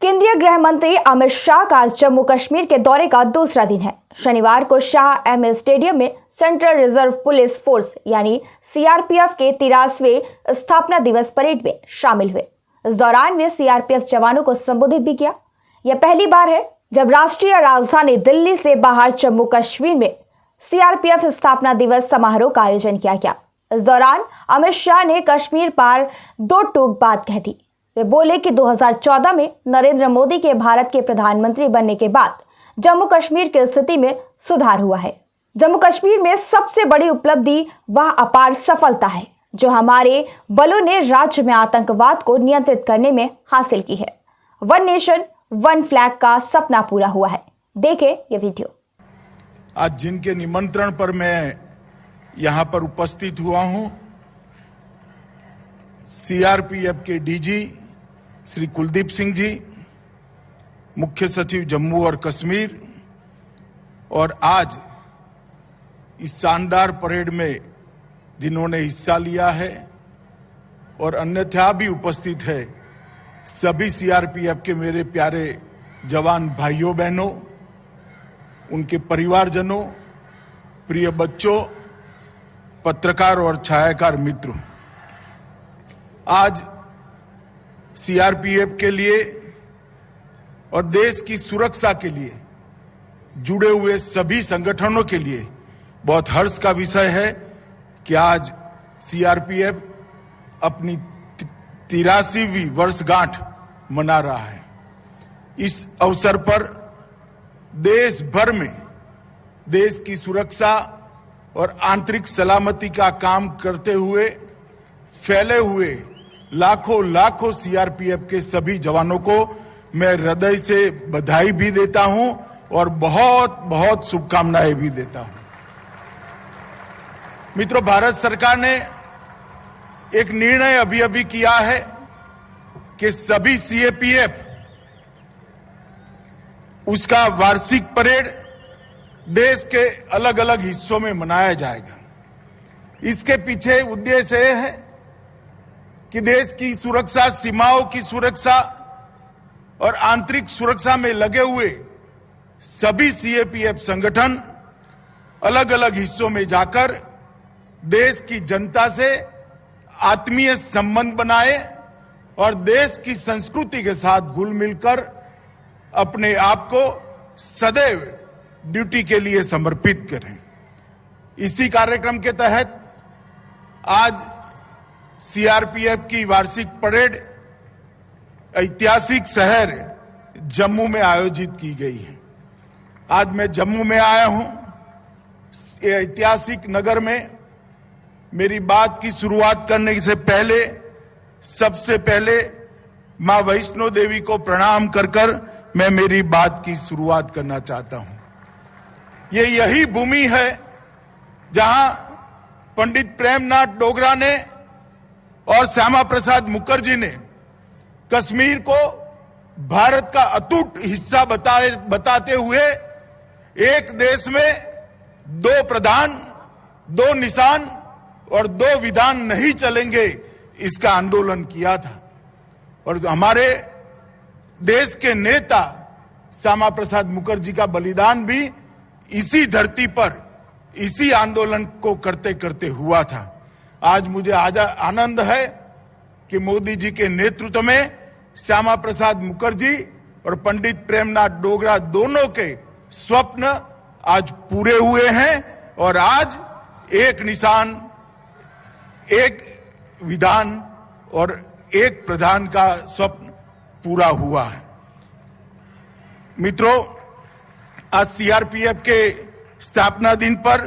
केंद्रीय गृह मंत्री अमित शाह का आज जम्मू कश्मीर के दौरे का दूसरा दिन है। शनिवार को शाह एम स्टेडियम में सेंट्रल रिजर्व पुलिस फोर्स यानी सीआरपीएफ के 83वें स्थापना दिवस परेड में शामिल हुए। इस दौरान वे सीआरपीएफ जवानों को संबोधित भी किया। यह पहली बार है जब राष्ट्रीय राजधानी दिल्ली से बाहर जम्मू कश्मीर में सीआरपीएफ स्थापना दिवस समारोह का आयोजन किया गया। इस दौरान अमित शाह ने कश्मीर पर दो टूक बात कह दी। वे बोले कि 2014 में नरेंद्र मोदी के भारत के प्रधानमंत्री बनने के बाद जम्मू कश्मीर की स्थिति में सुधार हुआ है। जम्मू कश्मीर में सबसे बड़ी उपलब्धि वह अपार सफलता है जो हमारे बलों ने राज्य में आतंकवाद को नियंत्रित करने में हासिल की है। वन नेशन वन फ्लैग का सपना पूरा हुआ है। देखें ये वीडियो। आज जिनके निमंत्रण पर मैं यहां पर उपस्थित हुआ हूं, सीआरपीएफ के डीजी श्री कुलदीप सिंह जी, मुख्य सचिव जम्मू और कश्मीर, और आज इस शानदार परेड में जिन्होंने हिस्सा लिया है और अन्यथा भी उपस्थित है, सभी सीआरपीएफ के मेरे प्यारे जवान भाइयों बहनों, उनके परिवारजनों, प्रिय बच्चों, पत्रकार और छायाकार मित्रों, आज सीआरपीएफ के लिए और देश की सुरक्षा के लिए जुड़े हुए सभी संगठनों के लिए बहुत हर्ष का विषय है कि आज सीआरपीएफ अपनी 83वीं वर्षगांठ मना रहा है। इस अवसर पर देश भर में देश की सुरक्षा और आंतरिक सलामती का काम करते हुए फैले हुए लाखों सीआरपीएफ के सभी जवानों को मैं हृदय से बधाई भी देता हूं और बहुत शुभकामनाएं भी देता हूं। मित्रों, भारत सरकार ने एक निर्णय अभी किया है कि सभी सीआरपीएफ उसका वार्षिक परेड देश के अलग अलग हिस्सों में मनाया जाएगा। इसके पीछे उद्देश्य यह है कि देश की सुरक्षा, सीमाओं की सुरक्षा और आंतरिक सुरक्षा में लगे हुए सभी सीआरपीएफ संगठन अलग अलग हिस्सों में जाकर देश की जनता से आत्मीय संबंध बनाए और देश की संस्कृति के साथ घुल मिलकर अपने आप को सदैव ड्यूटी के लिए समर्पित करें। इसी कार्यक्रम के तहत आज सीआरपीएफ की वार्षिक परेड ऐतिहासिक शहर जम्मू में आयोजित की गई है। आज मैं जम्मू में आया हूं। ये ऐतिहासिक नगर में मेरी बात की शुरुआत करने से पहले सबसे पहले मां वैष्णो देवी को प्रणाम कर मैं मेरी बात की शुरुआत करना चाहता हूं। ये यही भूमि है जहां पंडित प्रेमनाथ डोगरा ने और श्यामा प्रसाद मुखर्जी ने कश्मीर को भारत का अटूट हिस्सा बताते हुए एक देश में दो प्रधान, दो निशान और दो विधान नहीं चलेंगे, इसका आंदोलन किया था। और हमारे देश के नेता श्यामा प्रसाद मुखर्जी का बलिदान भी इसी धरती पर इसी आंदोलन को करते करते हुआ था। आज मुझे आनंद है कि मोदी जी के नेतृत्व में श्यामा प्रसाद मुखर्जी और पंडित प्रेमनाथ डोगरा दोनों के स्वप्न आज पूरे हुए हैं और आज एक निशान, एक विधान और एक प्रधान का स्वप्न पूरा हुआ है। मित्रों, आज सीआरपीएफ के स्थापना दिन पर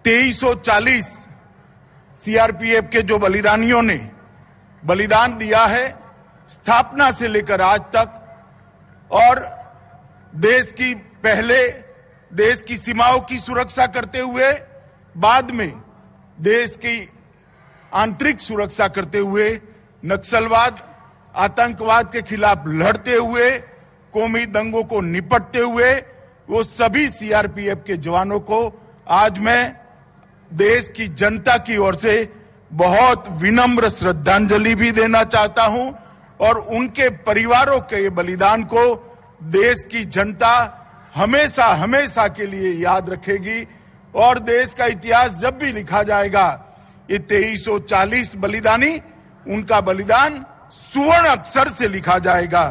2340 सीआरपीएफ के जो बलिदानियों ने बलिदान दिया है स्थापना से लेकर आज तक, और देश की सीमाओं की सुरक्षा करते हुए, बाद में देश की आंतरिक सुरक्षा करते हुए, नक्सलवाद, आतंकवाद के खिलाफ लड़ते हुए, कौमी दंगों को निपटते हुए, वो सभी सीआरपीएफ के जवानों को आज मैं देश की जनता की ओर से बहुत विनम्र श्रद्धांजलि भी देना चाहता हूं और उनके परिवारों के बलिदान को देश की जनता हमेशा हमेशा के लिए याद रखेगी। और देश का इतिहास जब भी लिखा जाएगा, ये 2340 बलिदानी, उनका बलिदान सुवर्ण अक्षर से लिखा जाएगा।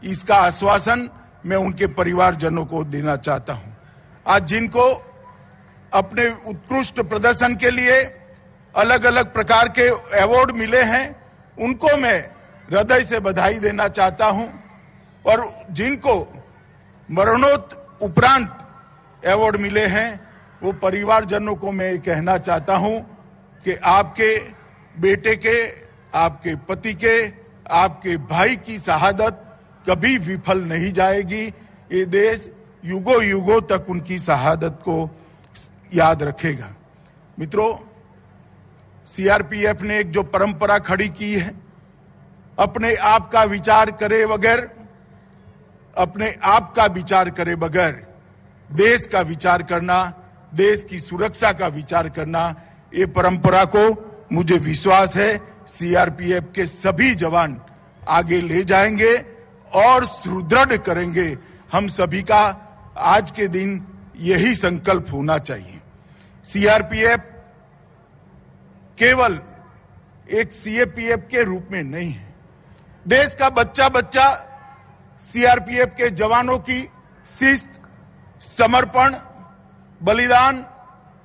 इसका आश्वासन मैं उनके परिवारजनों को देना चाहता हूं। आज जिनको अपने उत्कृष्ट प्रदर्शन के लिए अलग अलग प्रकार के अवार्ड मिले हैं, उनको मैं हृदय से बधाई देना चाहता हूं। और जिनको मरणोत्तर उपरांत अवार्ड मिले हैं, वो परिवारजनों को मैं कहना चाहता हूं कि आपके बेटे के, आपके पति के, आपके भाई की शहादत कभी विफल नहीं जाएगी। ये देश युगों युगों तक उनकी शहादत को याद रखेगा। मित्रों, सीआरपीएफ ने एक जो परंपरा खड़ी की है, अपने आप का विचार करे बगैर, अपने आप का विचार करे बगैर देश का विचार करना, देश की सुरक्षा का विचार करना, ये परंपरा को मुझे विश्वास है सीआरपीएफ के सभी जवान आगे ले जाएंगे और सुदृढ़ करेंगे। हम सभी का आज के दिन यही संकल्प होना चाहिए। सीआरपीएफ केवल एक सीएपीएफ के रूप में नहीं है। देश का बच्चा बच्चा सीआरपीएफ के जवानों की शिस्त, समर्पण, बलिदान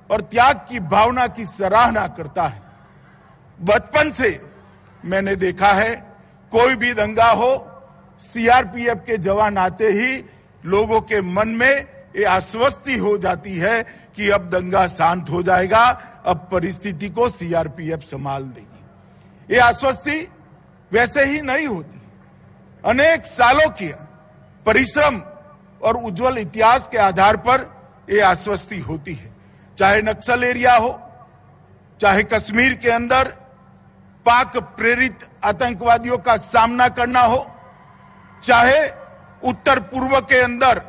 और त्याग की भावना की सराहना करता है। बचपन से मैंने देखा है, कोई भी दंगा हो, सीआरपीएफ के जवान आते ही लोगों के मन में ये आश्वस्ति हो जाती है कि अब दंगा शांत हो जाएगा, अब परिस्थिति को सीआरपीएफ संभाल देगी। ये आश्वस्ति वैसे ही नहीं होती। अनेक सालों की परिश्रम और उज्जवल इतिहास के आधार पर ये आश्वस्ति होती है। चाहे नक्सल एरिया हो, चाहे कश्मीर के अंदर पाक प्रेरित आतंकवादियों का सामना करना हो, चाहे उत्तर पूर्व के अंदर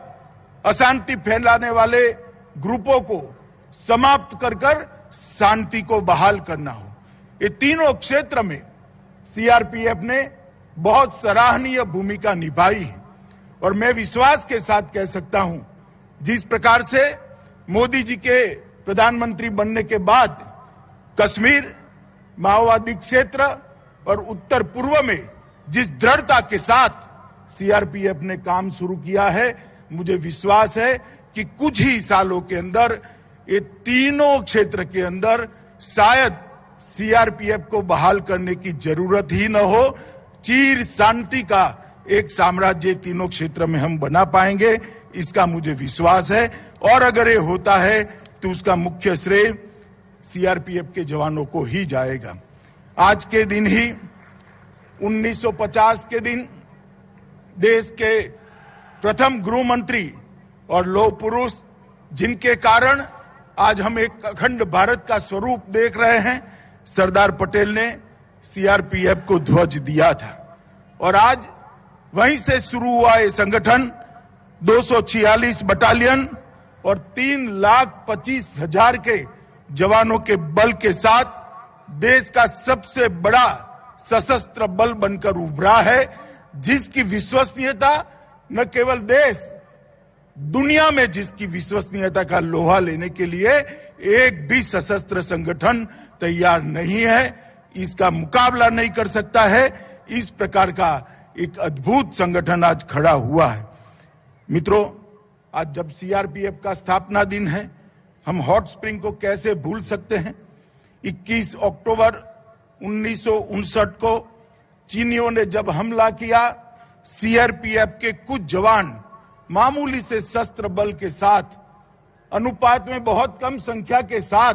अशांति फैलाने वाले ग्रुपों को समाप्त कर शांति को बहाल करना हो, ये तीनों क्षेत्र में सीआरपीएफ ने बहुत सराहनीय भूमिका निभाई है। और मैं विश्वास के साथ कह सकता हूं, जिस प्रकार से मोदी जी के प्रधानमंत्री बनने के बाद कश्मीर, माओवादी क्षेत्र और उत्तर पूर्व में जिस दृढ़ता के साथ सीआरपीएफ ने काम शुरू किया है, मुझे विश्वास है कि कुछ ही सालों के अंदर ये तीनों क्षेत्र के अंदर शायद सीआरपीएफ को बहाल करने की जरूरत ही न हो। चिर शांति का एक साम्राज्य तीनों क्षेत्र में हम बना पाएंगे, इसका मुझे विश्वास है। और अगर ये होता है तो उसका मुख्य श्रेय सीआरपीएफ के जवानों को ही जाएगा। आज के दिन ही 1950 के दिन देश के प्रथम गृह मंत्री और लौह पुरुष, जिनके कारण आज हम एक अखंड भारत का स्वरूप देख रहे हैं, सरदार पटेल ने सीआरपीएफ को ध्वज दिया था। और आज वहीं से शुरू हुआ ये संगठन 246 बटालियन और 3,25,000 के जवानों के बल के साथ देश का सबसे बड़ा सशस्त्र बल बनकर उभरा है, जिसकी विश्वसनीयता न केवल देश, दुनिया में जिसकी विश्वसनीयता का लोहा लेने के लिए एक भी सशस्त्र संगठन तैयार नहीं है, इसका मुकाबला नहीं कर सकता है। इस प्रकार का एक अद्भुत संगठन आज खड़ा हुआ है। मित्रों, आज जब सीआरपीएफ का स्थापना दिन है, हम हॉट स्प्रिंग को कैसे भूल सकते हैं। 21 अक्टूबर 1959 को चीनियों ने जब हमला किया, सीआरपीएफ के कुछ जवान मामूली से शस्त्र बल के साथ अनुपात में बहुत कम संख्या के साथ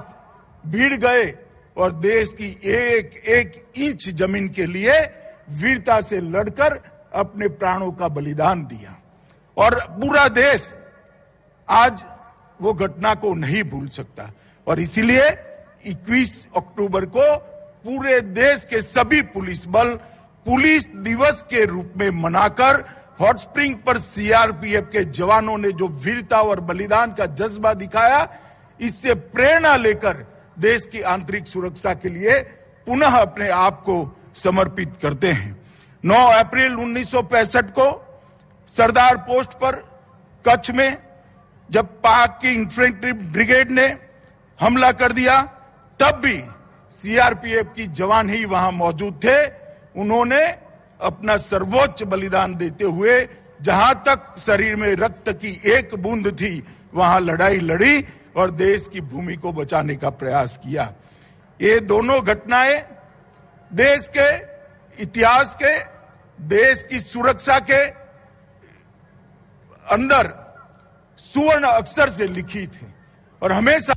भीड़ गए और देश की एक एक इंच जमीन के लिए वीरता से लड़कर अपने प्राणों का बलिदान दिया। और पूरा देश आज वो घटना को नहीं भूल सकता। और इसीलिए 21 अक्टूबर को पूरे देश के सभी पुलिस बल पुलिस दिवस के रूप में मनाकर हॉट स्प्रिंग पर सीआरपीएफ के जवानों ने जो वीरता और बलिदान का जज्बा दिखाया, इससे प्रेरणा लेकर देश की आंतरिक सुरक्षा के लिए पुनः अपने आप को समर्पित करते हैं। 9 अप्रैल 1965 को सरदार पोस्ट पर कच्छ में जब पाक की इन्फेंट्री ब्रिगेड ने हमला कर दिया, तब भी सीआरपीएफ की जवान ही वहां मौजूद थे। उन्होंने अपना सर्वोच्च बलिदान देते हुए जहां तक शरीर में रक्त की एक बूंद थी वहां लड़ाई लड़ी और देश की भूमि को बचाने का प्रयास किया। ये दोनों घटनाएं देश के इतिहास के, देश की सुरक्षा के अंदर सुवर्ण अक्षर से लिखी थी और हमेशा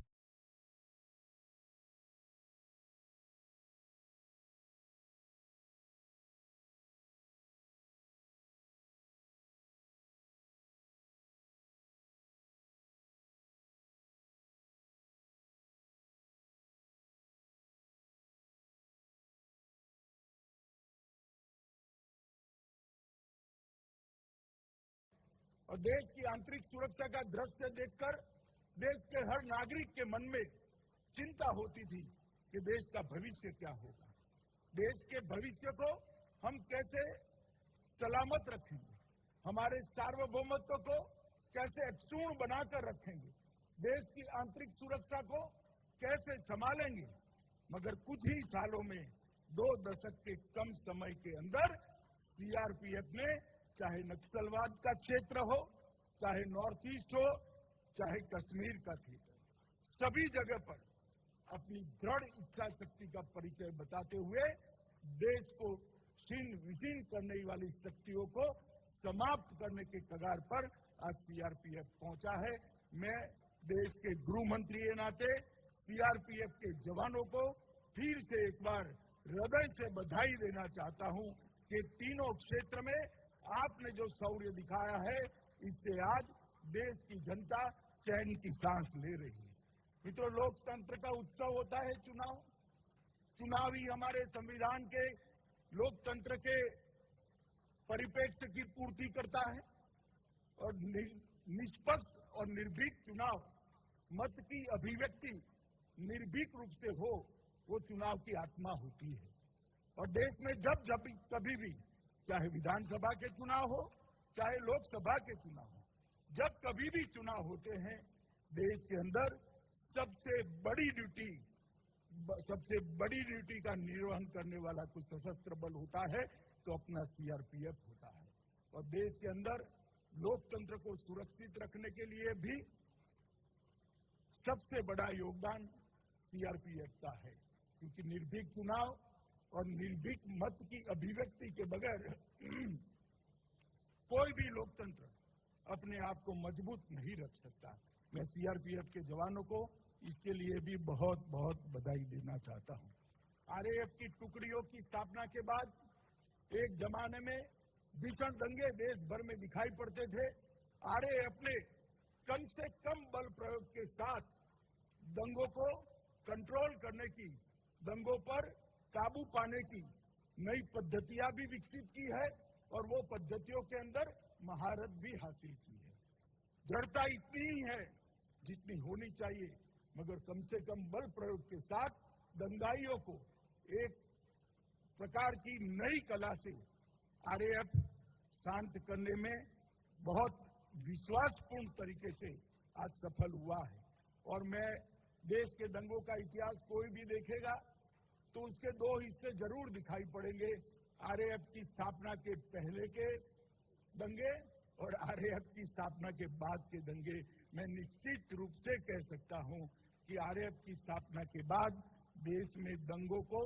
और देश की आंतरिक सुरक्षा का दृश्य देखकर देश के हर नागरिक के मन में चिंता होती थी कि देश का भविष्य क्या होगा, देश के भविष्य को हम कैसे सलामत रखेंगे, हमारे सार्वभौमत्व को कैसे अक्षुण्ण बनाकर रखेंगे, देश की आंतरिक सुरक्षा को कैसे संभालेंगे। मगर कुछ ही सालों में 2 दशक के कम समय के अंदर सीआरपीएफ ने चाहे नक्सलवाद का क्षेत्र हो, चाहे नॉर्थ ईस्ट हो, चाहे कश्मीर का क्षेत्र, सभी जगह पर अपनी दृढ़ इच्छा शक्ति का परिचय बताते हुए देश को छीन विशीन करने वाली शक्तियों को समाप्त करने के कगार पर आज सीआरपीएफ पहुंचा है। मैं देश के गृह मंत्री के नाते सीआरपीएफ के जवानों को फिर से एक बार हृदय से बधाई देना चाहता हूं कि तीनों क्षेत्र में आपने जो शौर्य दिखाया है, इससे आज देश की जनता चैन की सांस ले रही है। मित्रों, लोकतंत्र का उत्सव होता है चुनाव। चुनाव ही हमारे संविधान के लोकतंत्र के परिप्रेक्ष्य की पूर्ति करता है और निष्पक्ष और निर्भीक चुनाव, मत की अभिव्यक्ति निर्भीक रूप से हो, वो चुनाव की आत्मा होती है। और देश में जब कभी भी, चाहे विधानसभा के चुनाव हो, चाहे लोकसभा के चुनाव हो, जब कभी भी चुनाव होते हैं, देश के अंदर सबसे बड़ी ड्यूटी का निर्वहन करने वाला कुछ सशस्त्र बल होता है तो अपना सीआरपीएफ होता है। और देश के अंदर लोकतंत्र को सुरक्षित रखने के लिए भी सबसे बड़ा योगदान सीआरपीएफ का है, क्योंकि निर्भीक चुनाव और निर्भीक मत की अभिव्यक्ति के बगैर कोई भी लोकतंत्र अपने आप को मजबूत नहीं रख सकता। मैं सीआरपीएफ के जवानों को इसके लिए भी बहुत बहुत बधाई देना चाहता हूं। आरएएफ की टुकड़ियों की स्थापना के बाद एक जमाने में भीषण दंगे देश भर में दिखाई पड़ते थे। आरएएफ ने कम से कम बल प्रयोग के साथ दंगों को कंट्रोल करने की, दंगों पर काबू पाने की नई पद्धतियां भी विकसित की है और वो पद्धतियों के अंदर महारत भी हासिल की है। दृढ़ता इतनी ही है जितनी होनी चाहिए, मगर कम से कम बल प्रयोग के साथ दंगाइयों को एक प्रकार की नई कला से आरएएफ शांत करने में बहुत विश्वासपूर्ण तरीके से आज सफल हुआ है। और मैं देश के दंगों का इतिहास कोई भी देखेगा तो उसके 2 हिस्से जरूर दिखाई पड़ेंगे, आरएएफ की स्थापना के पहले के दंगे और आरएएफ की स्थापना के बाद के दंगे। मैं निश्चित रूप से कह सकता हूं कि आरएएफ की स्थापना के बाद देश में दंगों को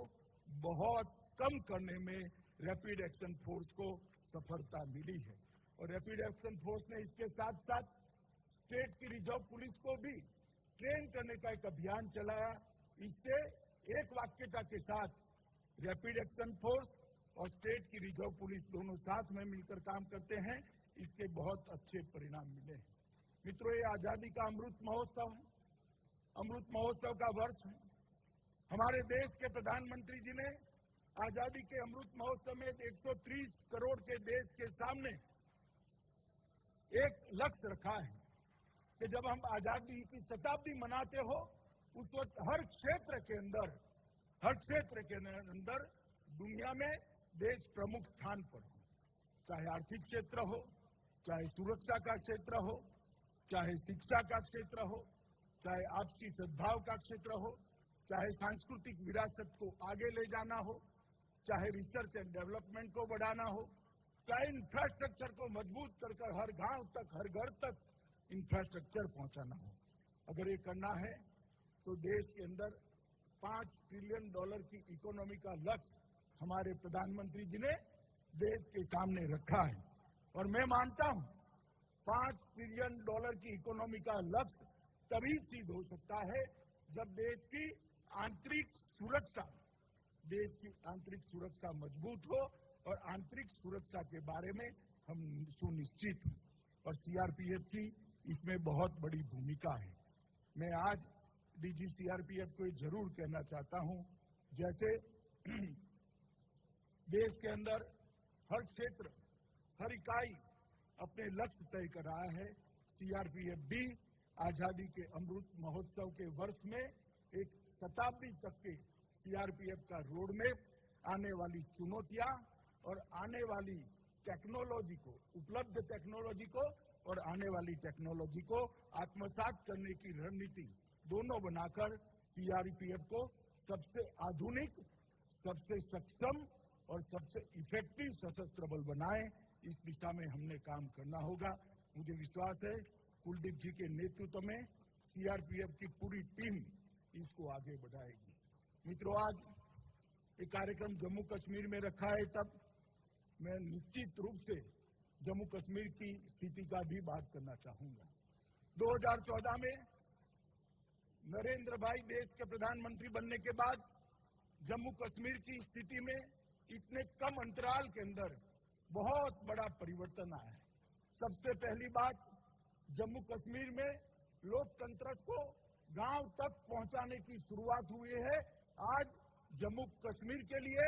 बहुत कम करने में रैपिड एक्शन फोर्स को सफलता मिली है। और रैपिड एक्शन फोर्स ने इसके साथ साथ स्टेट की रिजर्व पुलिस को भी ट्रेन करने का एक अभियान चलाया। इससे एक वाक्यता के साथ रैपिड एक्शन फोर्स और स्टेट की रिजर्व पुलिस दोनों साथ में मिलकर काम करते हैं, इसके बहुत अच्छे परिणाम मिले हैं। मित्रों, ये आजादी का अमृत महोत्सव है, अमृत महोत्सव का वर्ष है। हमारे देश के प्रधानमंत्री जी ने आजादी के अमृत महोत्सव में 130 करोड़ के देश के सामने एक लक्ष्य रखा है कि जब हम आजादी की शताब्दी मनाते हो, उस वक्त हर क्षेत्र के अंदर दुनिया में देश प्रमुख स्थान पर हो, चाहे आर्थिक क्षेत्र हो, चाहे सुरक्षा का क्षेत्र हो, चाहे शिक्षा का क्षेत्र हो, चाहे आपसी सद्भाव का क्षेत्र हो, चाहे सांस्कृतिक विरासत को आगे ले जाना हो, चाहे रिसर्च एंड डेवलपमेंट को बढ़ाना हो, चाहे इंफ्रास्ट्रक्चर को मजबूत कर हर गांव तक, हर घर तक इंफ्रास्ट्रक्चर पहुंचाना हो। अगर ये करना है तो देश के अंदर $5 ट्रिलियन की इकोनॉमी का लक्ष्य हमारे प्रधानमंत्री जी ने देश के सामने रखा है। और मैं मानता हूं $5 ट्रिलियन की इकोनॉमी का लक्ष्य तभी सिद्ध हो सकता है जब देश की आंतरिक सुरक्षा मजबूत हो और आंतरिक सुरक्षा के बारे में हम सुनिश्चित हों। और सीआरपीएफ की इसमें बहुत बड़ी भूमिका है। मैं आज डीजी सीआरपीएफ को जरूर कहना चाहता हूं, जैसे देश के अंदर हर क्षेत्र, हर इकाई अपने लक्ष्य तय कर रहा है, सीआरपीएफ भी आजादी के अमृत महोत्सव के वर्ष में एक शताब्दी तक के सीआरपीएफ का रोड मैप, आने वाली चुनौतियां और आने वाली टेक्नोलॉजी को, उपलब्ध टेक्नोलॉजी को और आने वाली टेक्नोलॉजी को आत्मसात करने की रणनीति दोनों बनाकर सीआरपीएफ को सबसे आधुनिक, सबसे सक्षम और सबसे इफेक्टिव सशस्त्र बल बनाए। इस दिशा में हमने काम करना होगा। मुझे विश्वास है कुलदीप जी के नेतृत्व में सीआरपीएफ की पूरी टीम इसको आगे बढ़ाएगी। मित्रों, आज एक कार्यक्रम जम्मू कश्मीर में रखा है, तब मैं निश्चित रूप से जम्मू कश्मीर की स्थिति का भी बात करना चाहूंगा। 2014 में नरेंद्र भाई देश के प्रधानमंत्री बनने के बाद जम्मू कश्मीर की स्थिति में इतने कम अंतराल के अंदर बहुत बड़ा परिवर्तन आया है। सबसे पहली बात, जम्मू कश्मीर में लोकतंत्र को गांव तक पहुंचाने की शुरुआत हुई है। आज जम्मू कश्मीर के लिए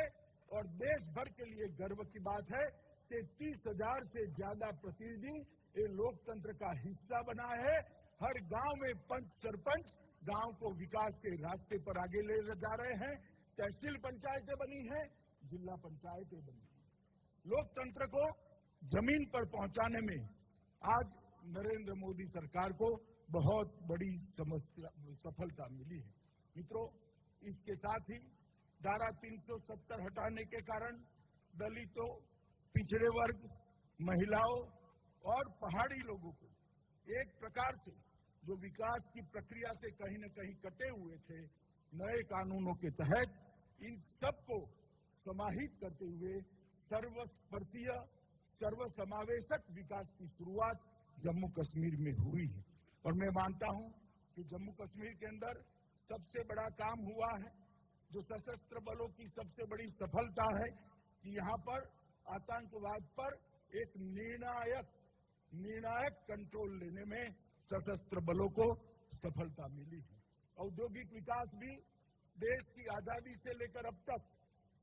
और देश भर के लिए गर्व की बात है कि 33,000 से ज्यादा प्रतिनिधि ये लोकतंत्र का हिस्सा बना है। हर गांव में पंच सरपंच गांव को विकास के रास्ते पर आगे ले जा रहे हैं। तहसील पंचायतें बनी हैं, जिला पंचायतें बनी हैं। लोकतंत्र को जमीन पर पहुंचाने में आज नरेंद्र मोदी सरकार को बहुत बड़ी सफलता मिली है। मित्रों, इसके साथ ही धारा 370 हटाने के कारण दलितों, पिछड़े वर्ग, महिलाओं और पहाड़ी लोगों को एक प्रकार से जो विकास की प्रक्रिया से कहीं न कहीं कटे हुए थे, नए कानूनों के तहत इन सबको समाहित करते हुए सर्वस्पर्शीय, सर्वसमावेशक विकास की शुरुआत जम्मू कश्मीर में हुई है। और मैं मानता हूं कि जम्मू कश्मीर के अंदर सबसे बड़ा काम हुआ है, जो सशस्त्र बलों की सबसे बड़ी सफलता है कि यहाँ पर आतंकवाद पर एक निर्णायक कंट्रोल लेने में सशस्त्र बलों को सफलता मिली है। औद्योगिक विकास भी देश की आजादी से लेकर अब तक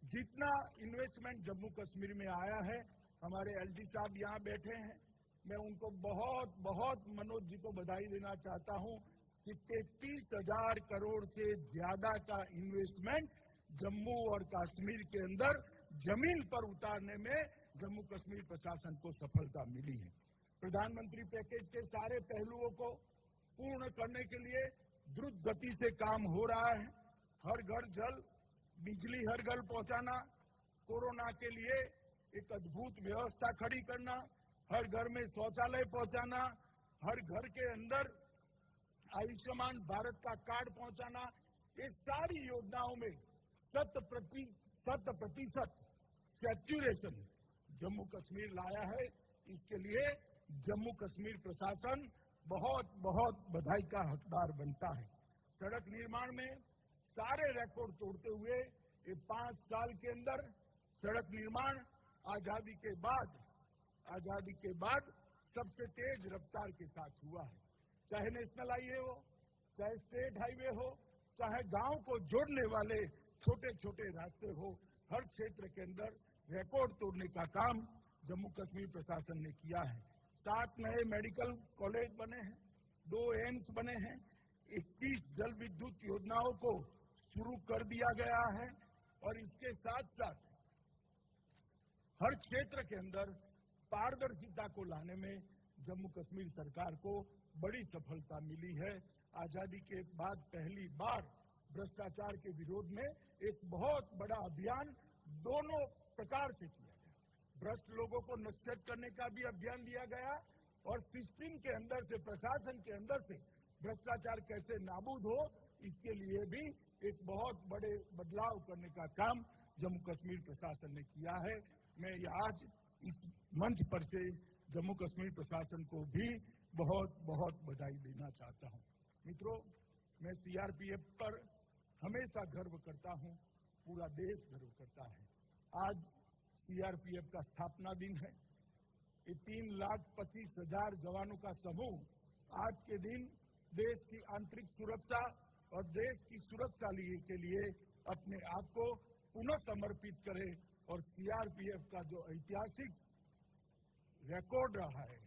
जितना इन्वेस्टमेंट जम्मू कश्मीर में आया है, हमारे एलजी साहब यहाँ बैठे हैं, मैं उनको बहुत बहुत मनोज जी को बधाई देना चाहता हूं कि 33,000 करोड़ से ज्यादा का इन्वेस्टमेंट जम्मू और कश्मीर के अंदर जमीन पर उतारने में जम्मू कश्मीर प्रशासन को सफलता मिली है। प्रधानमंत्री पैकेज के सारे पहलुओं को पूर्ण करने के लिए द्रुत गति से काम हो रहा है। हर घर जल, बिजली हर घर पहुंचाना, कोरोना के लिए एक अद्भुत व्यवस्था खड़ी करना, हर घर में शौचालय पहुंचाना, हर घर के अंदर आयुष्मान भारत का कार्ड पहुंचाना, ये सारी योजनाओं में 100% सैचुरेशन जम्मू कश्मीर लाया है। इसके लिए जम्मू कश्मीर प्रशासन बहुत बहुत बधाई का हकदार बनता है। सड़क निर्माण में सारे रिकॉर्ड तोड़ते हुए ये 5 साल के अंदर सड़क निर्माण आजादी के बाद सबसे तेज रफ्तार के साथ हुआ है। चाहे नेशनल हाईवे हो, चाहे स्टेट हाईवे हो, चाहे गांव को जोड़ने वाले छोटे छोटे रास्ते हो, हर क्षेत्र के अंदर रिकॉर्ड तोड़ने का काम जम्मू कश्मीर प्रशासन ने किया है। 7 नए मेडिकल कॉलेज बने हैं, 2 एम्स बने हैं, 21 जल विद्युत योजनाओं को शुरू कर दिया गया है और इसके साथ साथ हर क्षेत्र के अंदर पारदर्शिता को लाने में जम्मू कश्मीर सरकार को बड़ी सफलता मिली है। आजादी के बाद पहली बार भ्रष्टाचार के विरोध में एक बहुत बड़ा अभियान दोनों प्रकार से किया गया। भ्रष्ट लोगों को नसीहत करने का भी अभियान लिया गया और सिस्टम के अंदर से, प्रशासन के अंदर से भ्रष्टाचार कैसे नाबूद हो, इसके लिए भी एक बहुत बड़े बदलाव करने का काम जम्मू कश्मीर प्रशासन ने किया है। मैं आज इस मंच पर से जम्मू कश्मीर प्रशासन को भी बहुत बहुत बधाई देना चाहता हूं। मित्रों, मैं सीआरपीएफ पर हमेशा गर्व करता हूं, पूरा देश गर्व करता है। आज सीआरपीएफ का स्थापना दिन है। ये 3,25,000 जवानों का समूह आज के दिन देश की आंतरिक सुरक्षा और देश की सुरक्षा के लिए अपने आप को पुनः समर्पित करे और सीआरपीएफ का जो ऐतिहासिक रिकॉर्ड रहा है,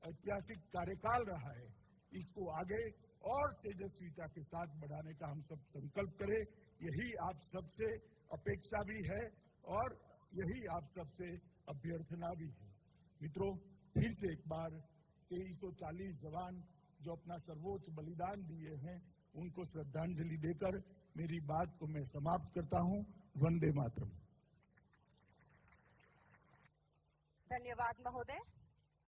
ऐतिहासिक कार्यकाल रहा है, इसको आगे और तेजस्विता के साथ बढ़ाने का हम सब संकल्प करें। यही आप सबसे अपेक्षा भी है और यही आप सबसे अभ्यर्थना भी है। मित्रों, फिर से एक बार 2340 जवान जो अपना सर्वोच्च बलिदान दिए हैं, उनको श्रद्धांजलि देकर मेरी बात को मैं समाप्त करता हूं। वंदे मातरम। धन्यवाद महोदय।